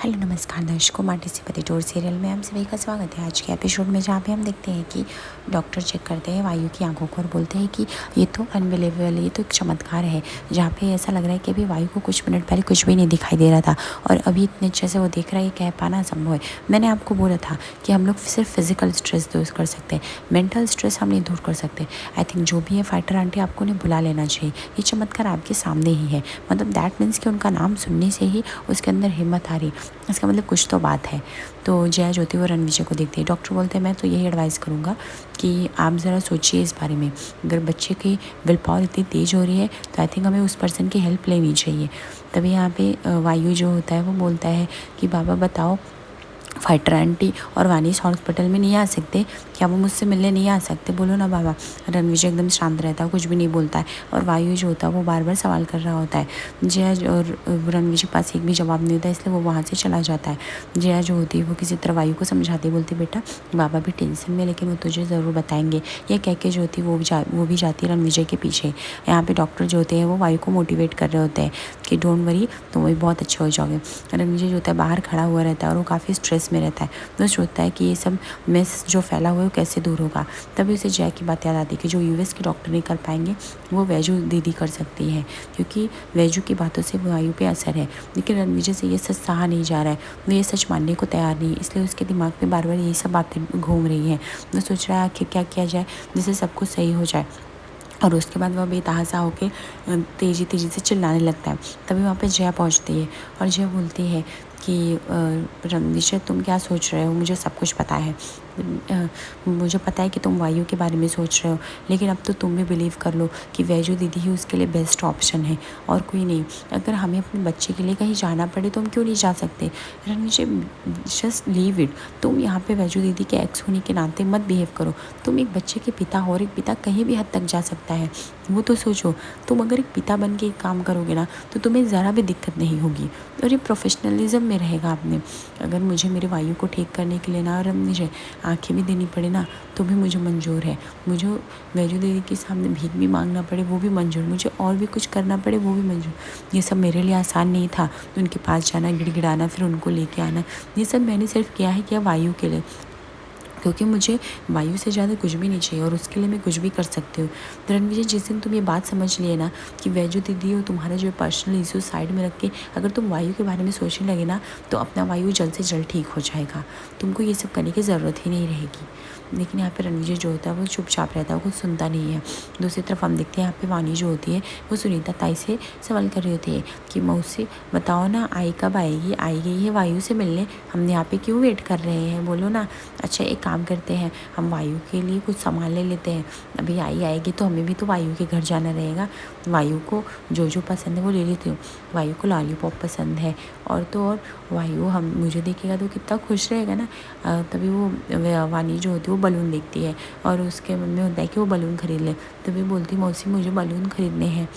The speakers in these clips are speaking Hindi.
हेलो नमस्कार दर्शकों, माटी से पति टूर सीरियल में हम सभी का स्वागत है। आज के एपिसोड में जहाँ पे हम देखते हैं कि डॉक्टर चेक करते हैं वायु की आंखों को और बोलते हैं कि ये तो अनबिलीवेबल, ये तो एक चमत्कार है। जहाँ पे ऐसा लग रहा है कि अभी वायु को कुछ मिनट पहले कुछ भी नहीं दिखाई दे रहा था और अभी इतने अच्छे से वो देख रहा है, कह पाना असंभव है। मैंने आपको बोला था कि हम लोग सिर्फ फिजिकल स्ट्रेस दूर कर सकते हैं, मेंटल स्ट्रेस हम नहीं दूर कर सकते। आई थिंक जो भी है फाइटर आंटी, आपको उन्हें बुला लेना चाहिए। ये चमत्कार आपके सामने ही है। मतलब दैट मीन्स कि उनका नाम सुनने से ही उसके अंदर हिम्मत आ रही, इसका मतलब कुछ तो बात है। तो जया ज्योति वो रणविजय को देखते हैं। डॉक्टर बोलते हैं मैं तो यही एडवाइस करूँगा कि आप ज़रा सोचिए इस बारे में। अगर बच्चे की विल पावर इतनी तेज़ हो रही है तो आई थिंक हमें उस पर्सन की हेल्प लेनी चाहिए। तभी यहाँ पे वायु जो होता है वो बोलता है कि बाबा बताओ, फाइटर आंटी और वानी हॉस्पिटल में नहीं आ सकते क्या? वो मुझसे मिलने नहीं आ सकते? बोलो ना बाबा। रणविजय एकदम शांत रहता है, कुछ भी नहीं बोलता है और वायु जो होता है वो बार बार सवाल कर रहा होता है। जया और रणविजय के पास एक भी जवाब नहीं होता, इसलिए वो वहाँ से चला जाता है। जया जो होती है वो किसी तरह वायु को समझाती, बोलती बेटा बाबा भी टेंशन में, लेकिन वो तुझे ज़रूर बताएंगे। ये कह के जो होती है वो भी जाती है रणविजय के पीछे। यहाँ पे डॉक्टर जो होते हैं वो वायु को मोटिवेट कर रहे होते हैं कि डोंट वरी, तुम भी बहुत अच्छे हो जाओगे। रणविजय जो होता है बाहर खड़ा हुआ रहता है और वो काफ़ी स्ट्रेस में रहता है। वो सोचता है कि ये सब मेस जो फैला हुआ है वो कैसे दूर होगा। तभी उसे जय की बात याद आती है कि जो यूएस के डॉक्टर नहीं कर पाएंगे वो वैजू दीदी कर सकती है, क्योंकि वैजू की बातों से वायु पे असर है। लेकिन रणविजय से ये सच सहा नहीं जा रहा है, वो ये सच मानने को तैयार नहीं, इसलिए उसके दिमाग में बार बार यही सब बातें घूम रही हैं। वो सोच रहा है आखिर क्या किया जाए जिससे सब कुछ सही हो जाए। और उसके बाद वह बेतहासा होकर तेज़ी तेज़ी से चिल्लाने लगता है। तभी वहाँ पे जया पहुँचती है और जया बोलती है कि रणविजय तुम क्या सोच रहे हो, मुझे सब कुछ पता है। मुझे पता है कि तुम वायु के बारे में सोच रहे हो, लेकिन अब तो तुम भी बिलीव कर लो कि वैजू दीदी ही उसके लिए बेस्ट ऑप्शन है और कोई नहीं। अगर हमें अपने बच्चे के लिए कहीं जाना पड़े तो हम क्यों नहीं जा सकते? Ranvijay just leave it. तुम यहाँ पे वैजू दीदी के एक्स होने के नाते मत बिहेव करो। तुम एक बच्चे के पिता हो और एक पिता कहीं भी हद तक जा सकता है, वो तो सोचो। तुम अगर एक पिता बन के एक काम करोगे ना तो तुम्हें ज़रा भी दिक्कत नहीं होगी और ये प्रोफेशनलिज्म में रहेगा आपने। अगर मुझे मेरे वायु को ठीक करने के लिए ना और मुझे आंखें भी देनी पड़े ना तो भी मुझे मंजूर है। मुझे वैजू दीदी के सामने भीख भी मांगना पड़े वो भी मंजूर, मुझे और भी कुछ करना पड़े वो भी मंजूर। ये सब मेरे लिए आसान नहीं था। उनके पास जाना, गिड़गिड़ाना, फिर उनको लेके आना, ये सब मैंने सिर्फ किया वायु के लिए, क्योंकि मुझे वायु से ज़्यादा कुछ भी नहीं चाहिए और उसके लिए मैं कुछ भी कर सकती हूँ। रणविजय, जिस दिन तुम ये बात समझ लिए ना कि वैजू दीदी और तुम्हारा जो पर्सनल इशू साइड में रख के अगर तुम वायु के बारे में सोचने लगे ना तो अपना वायु जल्द से जल्द ठीक हो जाएगा। तुमको ये सब करने की ज़रूरत ही नहीं रहेगी। लेकिन यहाँ पे रणविजय जो होता है वो चुपचाप रहता है, वो कुछ सुनता नहीं है। दूसरी तरफ हम देखते हैं यहाँ पे वानी जो होती है वो सुनीता ताई से सवाल कर रही होती है कि मौसी बताओ ना, आई कब आएगी? आई गई है वायु से मिलने, हम यहाँ पे क्यों वेट कर रहे हैं, बोलो ना। अच्छा एक काम करते हैं, हम वायु के लिए कुछ सामान ले लेते हैं। अभी आई आएगी तो हमें भी तो वायु के घर जाना रहेगा। वायु को जो पसंद है वो ले लेती हूँ। वायु को लॉलीपॉप पसंद है और तो और वायु हम मुझे देखेगा तो कितना खुश रहेगा ना। तभी वो वानी जो होती है वो बलून देखती है और उसके मन में होता है कि वो बलून खरीद ले। तभी बोलती मौसी मुझे बलून खरीदने हैं।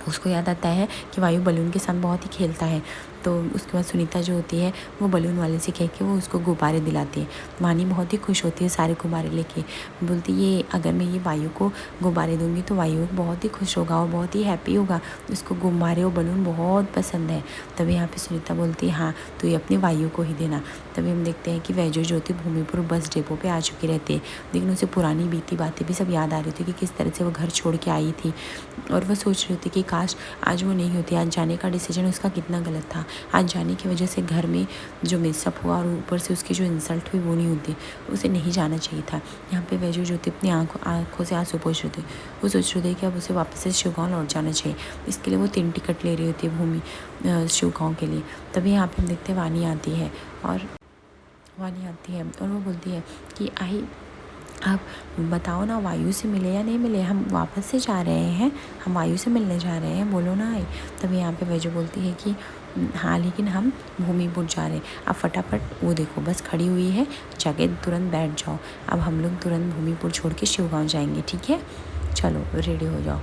उसको याद आता है कि वायु बलून के साथ बहुत ही खेलता है। तो उसके बाद सुनीता जो होती है वो बलून वाले से कह के वो उसको गुब्बारे दिलाती है। वानी बहुत ही खुश होती है सारे गुब्बारे लेके, बोलती ये अगर मैं ये वायु को गुब्बारे दूंगी तो वायु बहुत ही खुश होगा और बहुत ही हैप्पी होगा, उसको गुब्बारे और बलून बहुत पसंद है। तभी यहाँ पे सुनीता बोलती है हाँ तो ये अपनी वायु को ही देना। तभी हम देखते हैं कि वैजू ज्योति भूमिपुर बस डिपो पे आ चुकी रहती है, लेकिन उसे पुरानी बीती बातें भी सब याद आ रही थी कि किस तरह से वो घर छोड़ के आई थी और वह सोच रही थी कि काश आज वो नहीं होती। आज जाने का डिसीजन उसका कितना गलत था। आज जाने की वजह से घर में जो मिसअप हुआ और ऊपर से उसकी जो इंसल्ट हुई वो नहीं होती, उसे नहीं जाना चाहिए था। यहाँ पे वैजू ज्योति अपनी आंखों से आंसू पोंछ रही थी। वो सोच रही थी कि अब उसे वापस से शिवगांव लौट जाना चाहिए। इसके लिए वो 3 टिकट ले रही होती है भूमि शिवगांव के लिए। तभी यहाँ पे हम देखते हैं वानी आती है और वो बोलती है कि आई आप बताओ ना वायु से मिले या नहीं मिले, हम वापस से जा रहे हैं, हम वायु से मिलने जा रहे हैं, बोलो ना आई। तभी यहाँ पे वैजू बोलती है कि हाँ लेकिन हम भूमिपुर जा रहे हैं। अब फटाफट वो देखो बस खड़ी हुई है, जाके तुरंत बैठ जाओ। अब हम लोग तुरंत भूमिपुर छोड़ के शिवगांव जाएंगे, ठीक है? चलो रेडी हो जाओ।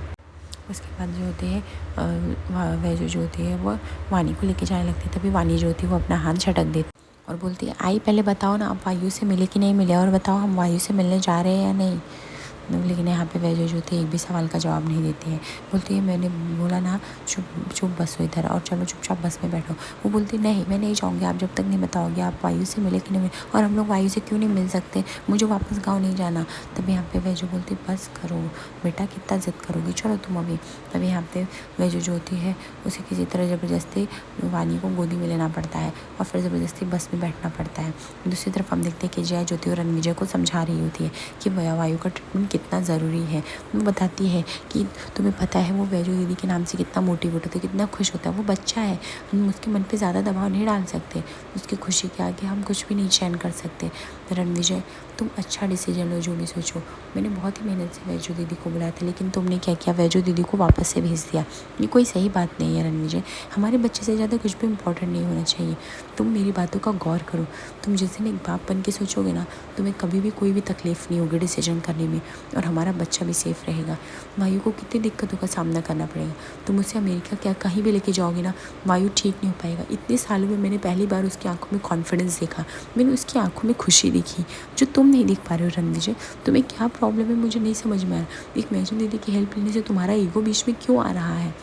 उसके बाद जो होती है वैजू जो होती है वो वानी को लेके जाने लगती है। तभी वानी जो होती है वो अपना हाथ झटक देती और बोलती है आई पहले बताओ ना आप वायु से मिले कि नहीं मिले, और बताओ हम वायु से मिलने जा रहे हैं या नहीं। लेकिन यहाँ पे वैजू जो थे एक भी सवाल का जवाब नहीं देती है। बोलती है मैंने बोला ना चुप चुप बसो इधर और चलो चुपचाप बस में बैठो। वो बोलती नहीं मैं नहीं जाऊँगी, आप जब तक नहीं बताओगे आप वायु से मिले कि नहीं मिले, और हम लोग वायु से क्यों नहीं मिल सकते, मुझे वापस गाँव नहीं जाना। तभी यहाँ पे वैजू बोलती बस करो बेटा, कितना ज़िद करोगी, चलो तुम अभी। तभी यहाँ पे वैजू जो होती है उसे किसी तरह ज़बरदस्ती वानी को गोदी में लेना पड़ता है और फिर ज़बरदस्ती बस में बैठना पड़ता है। दूसरी तरफ हम देखते हैं कि जया ज्योति और रणविजय को समझा रही होती है कि वायु का ट्रीटमेंट कितना ज़रूरी है। वो बताती है कि तुम्हें पता है वो वैजू दीदी के नाम से कितना मोटिवेट होता है, कितना खुश होता है, वो बच्चा है, हम उसके मन पे ज़्यादा दबाव नहीं डाल सकते, उसकी खुशी के आगे हम कुछ भी नहीं चैन कर सकते। रणविजय तुम अच्छा डिसीजन लो, जो भी सोचो। मैंने बहुत ही मेहनत से वैजू दीदी को बुलाया था, लेकिन तुमने क्या किया, वैजू दीदी को वापस से भेज दिया। ये कोई सही बात नहीं है रणविजय, हमारे बच्चे से ज़्यादा कुछ भी इम्पोर्टेंट नहीं होना चाहिए। तुम मेरी बातों का गौर करो, तुम जिस दिन एक बाप बन के सोचोगे ना, तुम्हें कभी भी कोई भी तकलीफ़ नहीं होगी डिसीजन करने में, और हमारा बच्चा भी सेफ़ रहेगा। वायु को कितनी दिक्कतों का सामना करना पड़ेगा, तुम उसे अमेरिका क्या कहीं भी लेके जाओगे ना, वायु ठीक नहीं हो पाएगा। इतने सालों में मैंने पहली बार उसकी आंखों में कॉन्फिडेंस देखा, मैंने उसकी आंखों में खुशी देखी, जो तुम नहीं देख पा रहे हो रणविजय। तुम्हें क्या प्रॉब्लम है मुझे नहीं समझ में आ रहा। एक वैजू दीदी की हेल्प लेने से तुम्हारा ईगो बीच में क्यों आ रहा है।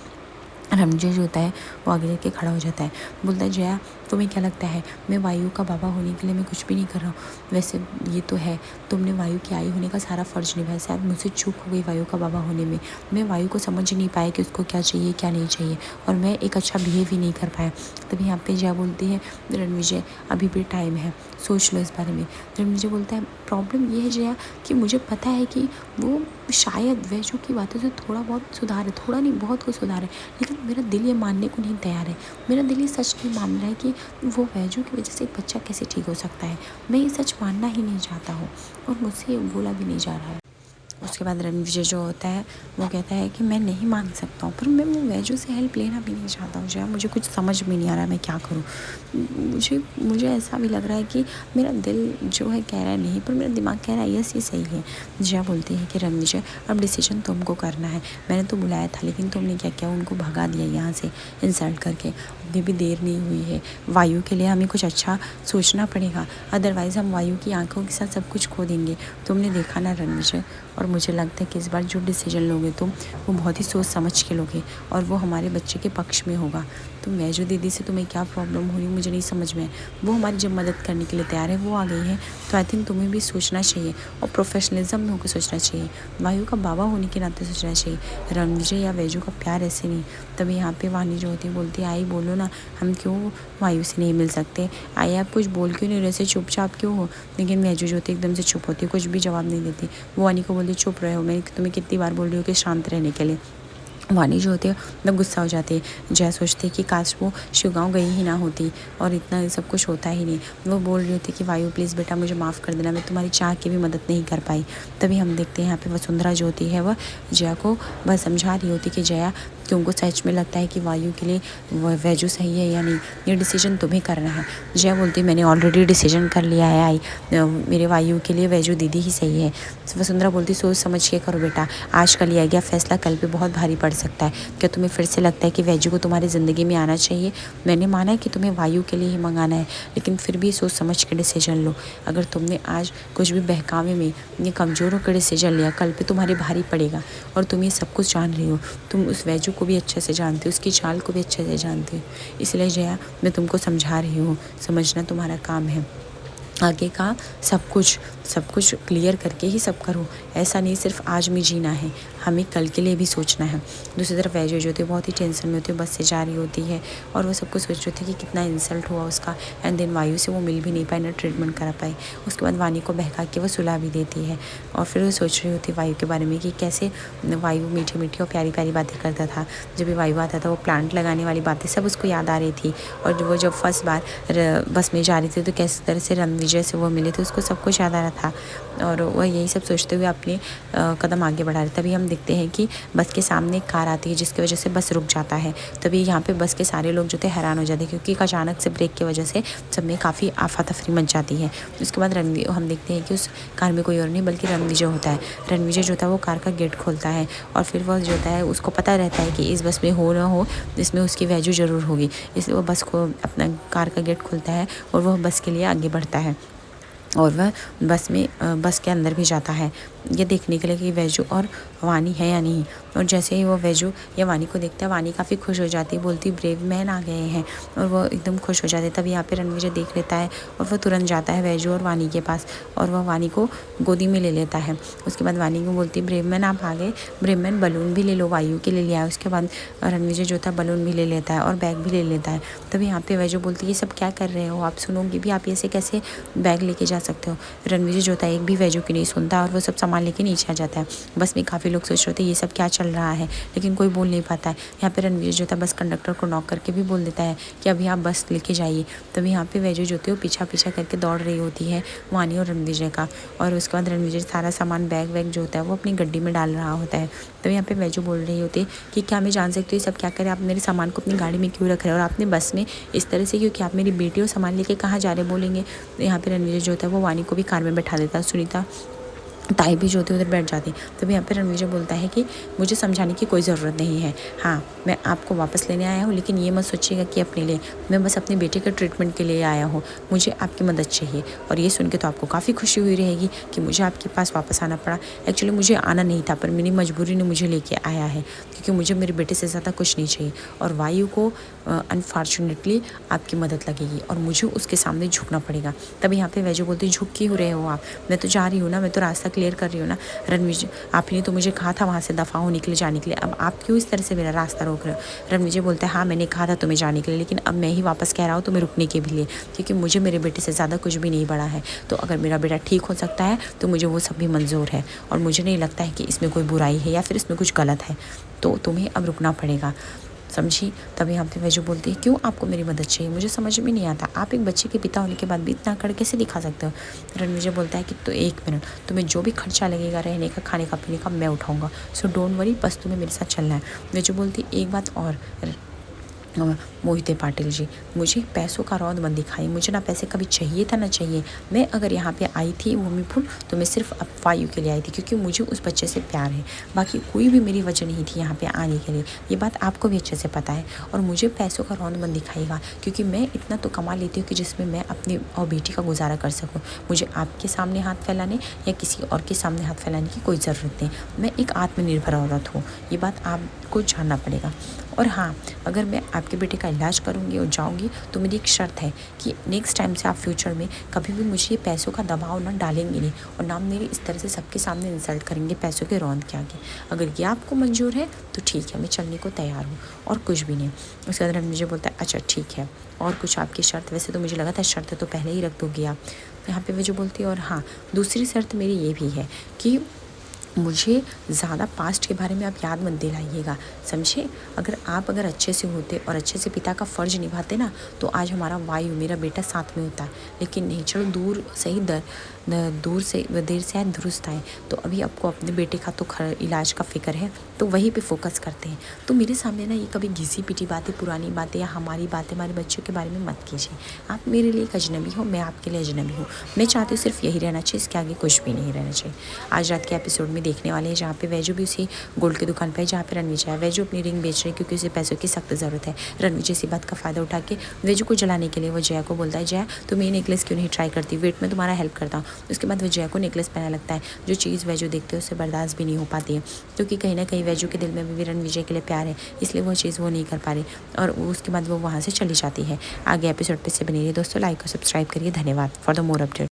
रणविजय जो होता है वो आगे जाके खड़ा हो जाता है, बोलता है जया तुम्हें क्या लगता है मैं वायु का बाबा होने के लिए मैं कुछ भी नहीं कर रहा हूँ। वैसे ये तो है तुमने वायु की आई होने का सारा फ़र्ज निभाया, शायद मुझसे चूक हो गई वायु का बाबा होने में। मैं वायु को समझ ही नहीं पाया कि उसको क्या चाहिए क्या नहीं चाहिए, और मैं एक अच्छा बिहेव ही नहीं कर पाया। तभी यहाँ पे जया बोलती है रणविजय अभी भी टाइम है, सोच लो इस बारे में। रणविजय बोलता है प्रॉब्लम ये है जया कि मुझे पता है कि वो शायद वैजू की बातों से थोड़ा बहुत सुधार है, थोड़ा नहीं बहुत कुछ सुधार है, लेकिन मेरा दिल ये मानने को नहीं तैयार है। मेरा दिल ये सच नहीं मान रहा है कि वो वैजू की वजह से एक बच्चा कैसे ठीक हो सकता है। मैं ये सच मानना ही नहीं चाहता हूँ और मुझसे ये बोला भी नहीं जा रहा है। उसके बाद रणविजय जो होता है वो कहता है कि मैं नहीं मान सकता हूँ, पर मैं वो वैजू से हेल्प लेना भी नहीं चाहता हूँ। जया मुझे कुछ समझ में नहीं आ रहा मैं क्या करूँ। मुझे ऐसा भी लग रहा है कि मेरा दिल जो है कह रहा है नहीं, पर मेरा दिमाग कह रहा है यस ये सही है। जया बोलती है कि रणविजय अब डिसीजन तुमको करना है, मैंने तो बुलाया था लेकिन तुमने क्या किया, उनको भगा दिया यहाँ से इंसल्ट करके। अभी भी देर नहीं हुई है, वायु के लिए हमें कुछ अच्छा सोचना पड़ेगा, अदरवाइज़ हम वायु की आंखों के साथ सब कुछ खो देंगे। तुमने देखा ना रणविजय, और मुझे लगता है कि इस बार जो डिसीजन लोगे तुम वो बहुत ही सोच समझ के लोगे और वो हमारे बच्चे के पक्ष में होगा। तो वैजू दीदी से तुम्हें क्या प्रॉब्लम हो रही मुझे नहीं समझ में, वो हमारी जब मदद करने के लिए तैयार है, वो आ गई है, तो आई थिंक तुम्हें भी सोचना चाहिए और प्रोफेशनलिज्म में होकर सोचना चाहिए, वायु का बाबा होने के नाते सोचना चाहिए। रणविजय या वैजू का प्यार ऐसे नहीं। तभी यहाँ पे वानी जो होती है बोलती है आई बोलो ना, हम क्यों वायु से नहीं मिल सकते, आई आप कुछ बोल क्यों नहीं रहे, ऐसे चुपचाप क्यों हो। लेकिन वैजू जो होती है एकदम से चुप होती है, कुछ भी जवाब नहीं देती। वो वानी को बोलती चुप रहे हो, मैं तुम्हें कितनी बार बोल रही हूँ कि शांत रहने के लिए। वानी जो होती है मतलब गुस्सा हो जाती है। जया सोचती है कि काश वो शिवगांव गई ही ना होती और इतना सब कुछ होता ही नहीं। वो बोल रही होती कि वायु प्लीज़ बेटा मुझे माफ़ कर देना, मैं तुम्हारी चाह की भी मदद नहीं कर पाई। तभी हम देखते हैं यहाँ पे वसुंधरा जो होती है वह जया को वह समझा रही होती कि जया कि उनको सच में लगता है कि वायु के लिए वैजू सही है या नहीं, ये डिसीजन तुम्हें करना है। जया बोलती मैंने ऑलरेडी डिसीजन कर लिया है, आई मेरे वायु के लिए वैजू दीदी ही सही है। वसुंधरा बोलती सोच समझ के करो बेटा, आज का लिया गया फैसला कल पे बहुत भारी पड़ सकता है। क्या तुम्हें फिर से लगता है कि वैजू को तुम्हारी ज़िंदगी में आना चाहिए? मैंने माना है कि तुम्हें वायु के लिए ही मंगाना है, लेकिन फिर भी सोच समझ के डिसीजन लो। अगर तुमने आज कुछ भी बहकावे में ये कमज़ोर होकर डिसीजन लिया, कल पे तुम्हारे भारी पड़ेगा। और तुम ये सब कुछ जान रही हो, तुम उस वैजू को भी अच्छे से जानते हो, उसकी चाल को भी अच्छे से जानते हो। इसलिए जया मैं तुमको समझा रही हूँ, समझना तुम्हारा काम है। आगे का सब कुछ क्लियर करके ही सब करो, ऐसा नहीं सिर्फ आज में जीना है, हमें कल के लिए भी सोचना है। दूसरी तरफ वैजू जो होती है बहुत ही टेंशन में होती है, बस से जा रही होती है और वो सब कुछ सोच रही थी कि कितना इंसल्ट हुआ उसका, एंड देन वायु से वो मिल भी नहीं पाई, ना ट्रीटमेंट करा पाई। उसके बाद वानी को बहका के वो सुला भी देती है और फिर वो सोच रही होती है वायु के बारे में कि कैसे वायु मीठी मीठी और प्यारी प्यारी बातें करता था। जब भी वायु आता था वो प्लांट लगाने वाली बातें सब उसको याद आ रही थी, और वो जब फर्स्ट बार बस में जा रही थी तो किस तरह से रणविजय से वो मिले थे उसको सब कुछ याद आ रहा था, और वह यही सब सोचते हुए अपने कदम आगे बढ़ा रहे। तभी हम देखते हैं कि बस के सामने एक कार आती है जिसकी वजह से बस रुक जाता है। तभी यहाँ पे बस के सारे लोग जो थे हैरान हो जाते हैं क्योंकि अचानक से ब्रेक की वजह से सब में काफ़ी आफातफरी मच जाती है। उसके बाद हम देखते हैं कि उस कार में कोई और नहीं बल्कि रणविजय होता है। रणविजय जो होता है वो कार का गेट खोलता है और फिर वह जो होता है उसको पता रहता है कि इस बस में हो ना हो इसमें उसकी वैल्यू ज़रूर होगी, इसलिए वो बस को अपना कार का गेट खोलता है और वह बस के लिए आगे बढ़ता है और वह बस के अंदर भी जाता है। ये देखने के लिए कि वैजू और वानी है या नहीं। और जैसे ही वो वैजू या वानी को देखता है, वानी काफ़ी खुश हो जाती है, बोलती ब्रेव मैन आ गए हैं, और वो एकदम खुश हो जाते हैं। तभी यहाँ पे रणविजय देख लेता है और वो तुरंत जाता है वैजू और वानी के पास, और वह वानी को गोदी में ले लेता है। उसके बाद वानी को बोलती है ब्रेव मैन आप आ गए, ब्रेव मैन बलून भी ले लो, वायु के लिए लिया है। उसके बाद रणविजय जो था बलून भी ले लेता है और बैग भी ले लेता है। तभी यहाँ पे वैजू बोलती है ये सब क्या कर रहे हो आप, सुनोगे भी, आप ऐसे कैसे बैग लेके जा सकते हो। रणविजय जो था एक भी वैजू की नहीं सुनता और वो सब सामान लेके नीचे आ जाता है। बस में काफ़ी लोग सोच रहे थे ये सब क्या चल रहा है, लेकिन कोई बोल नहीं पाता है। यहाँ पे रणवीर जो था बस कंडक्टर को नॉक करके भी बोल देता है कि अभी आप बस लेके जाइए। तभी यहाँ पे वैजू जो थे वो पीछा पीछा करके दौड़ रही होती है वानी और रणविजय का, और उसके बाद रणविजय सारा सामान बैग वैग जो होता है वो अपनी गड्डी में डाल रहा होता है। तभी यहाँ पे वैजू बोल रही होती है कि क्या मैं जान सकती हूँ ये सब क्या करें, आप मेरे सामान को अपनी गाड़ी में क्यों रख रहे हो, और आपने बस में इस तरह से, क्योंकि आप मेरी बेटी और सामान लेके कहाँ जा रहे बोलेंगे। यहाँ पे रणविजय जो होता है वो वानी को भी कार में बैठा देता है। सुनीता ताई भी जो होती है उधर बैठ जाती। तभी यहाँ पे रणविजय बोलता है कि मुझे समझाने की कोई ज़रूरत नहीं है, हाँ मैं आपको वापस लेने आया हूँ, लेकिन ये मत सोचिएगा कि अपने लिए, मैं बस अपने बेटे के ट्रीटमेंट के लिए आया हूँ, मुझे आपकी मदद चाहिए। और ये सुन के तो आपको काफ़ी खुशी हुई रहेगी कि मुझे आपके पास वापस आना पड़ा। एक्चुअली मुझे आना नहीं था, पर मेरी मजबूरी ने मुझे लेके आया है, क्योंकि मुझे मेरे बेटे से ज़्यादा कुछ नहीं चाहिए, और वायु को अनफॉर्चुनेटली आपकी मदद लगेगी और मुझे उसके सामने झुकना पड़ेगा। तभी यहाँ पे वैजू बोलती झुक क्यों रहे हो आप, मैं तो जा रही हूँ ना, मैं तो रास्ता क्लियर कर रही हूँ ना। रणविजय आपने तो मुझे कहा था वहाँ से दफ़ा होने के लिए, जाने के लिए, अब आप क्यों इस तरह से मेरा रास्ता रोक रहे हो। रणविजय बोलता है हाँ मैंने कहा था तुम्हें जाने के लिए, लेकिन अब मैं ही वापस कह रहा हूँ तुम्हें रुकने के भी लिए, क्योंकि मुझे मेरे बेटे से ज़्यादा कुछ भी नहीं बड़ा है। तो अगर मेरा बेटा ठीक हो सकता है तो मुझे वो सब भी मंजूर है, और मुझे नहीं लगता है कि इसमें कोई बुराई है या फिर इसमें कुछ गलत है, तो तुम्हें अब रुकना पड़ेगा, समझी। तभी यहाँ पे वैजू बोलती है क्यों आपको मेरी मदद चाहिए, मुझे समझ में नहीं आता, आप एक बच्चे के पिता होने के बाद भी इतना कर कैसे दिखा सकते हो। रणविजय बोलता है कि तो एक मिनट, तुम्हें जो भी खर्चा लगेगा रहने का, खाने का, पीने का, मैं उठाऊंगा, सो डोंट वरी, बस तुम्हें मेरे साथ चलना है। वैजू बोलती एक बात और मोहिते पाटिल जी, मुझे पैसों का रौद मत दिखाइए, मुझे ना पैसे कभी चाहिए था ना चाहिए। मैं अगर यहाँ पे आई थी भूमिपुर तो मैं सिर्फ अब वायु के लिए आई थी, क्योंकि मुझे उस बच्चे से प्यार है, बाकी कोई भी मेरी वजह नहीं थी यहाँ पे आने के लिए, ये बात आपको भी अच्छे से पता है। और मुझे पैसों का रौद मत दिखाएगा, क्योंकि मैं इतना तो कमा लेती हूँ कि जिसमें मैं अपनी और बेटी का गुजारा कर सकूँ। मुझे आपके सामने हाथ फैलाने या किसी और के सामने हाथ फैलाने की कोई ज़रूरत नहीं, मैं एक आत्मनिर्भर औरत हूँ, ये बात आपको जानना पड़ेगा। और हाँ, अगर मैं आपके बेटे का इलाज करूँगी और जाऊँगी तो मेरी एक शर्त है कि नेक्स्ट टाइम से आप फ्यूचर में कभी भी मुझे ये पैसों का दबाव ना डालेंगे नहीं, और ना मेरी इस तरह से सबके सामने इंसल्ट करेंगे पैसों के रौंद के आगे। अगर ये आपको मंजूर है तो ठीक है, मैं चलने को तैयार हूँ, और कुछ भी नहीं। उसके बाद मुझे बोलता है अच्छा ठीक है, और कुछ आपकी शर्त, वैसे तो मुझे लगा था शर्त तो पहले ही रख दोगी आप। यहाँ पे वो जो बोलती है और हाँ दूसरी शर्त मेरी ये भी है कि मुझे ज़्यादा पास्ट के बारे में आप याद मत दिलाइएगा, समझे। अगर अच्छे से होते और अच्छे से पिता का फ़र्ज निभाते ना, तो आज हमारा वायु, मेरा बेटा साथ में होता, लेकिन नहीं। चलो दूर सही, दूर से देर से आए दुरुस्त आए। तो अभी आपको अपने बेटे का तो इलाज का फ़िक्र है, तो वहीं पे फोकस करते हैं। तो मेरे सामने ना ये कभी घिसी पिटी बातें, पुरानी बातें या हमारी बातें, हमारे बच्चों के बारे में मत कीजिए। आप मेरे लिए एक अजनबी हो, मैं आपके लिए अजनबी हूँ। मैं चाहती हूँ सिर्फ यही रहना चाहिए, इसके आगे कुछ भी नहीं रहना चाहिए। आज रात के एपिसोड में देखने वाले हैं जहाँ पे वैजू भी उसी गोल्ड की दुकान पे है जहाँ पे रणविजय है। वैजू अपनी रिंग बेच रही है क्योंकि उसे पैसों की सख्त ज़रूरत है। रणविजय इसी बात का फ़ायदा उठा के वैजू को जलाने के लिए वो जया को बोलता है जया तुम ये नेकलेस क्यों नहीं ट्राई करती, वेट में तुम्हारा हेल्प करता हूँ। उसके बाद वो जया को नेकलेस पहना लगता है, जो चीज़ वैजू देखते हैं उससे बर्दाश्त भी नहीं हो पाती है, क्योंकि कहीं ना कहीं वैजू के दिल में भी रणविजय के लिए प्यार है, इसलिए वो चीज़ वो नहीं कर पा रही, और उसके बाद वो वहाँ से चली जाती है। आगे एपिसोड पे से बनी रही दोस्तों, लाइक और सब्सक्राइब करिए। धन्यवाद फॉर द मोर अपडेट।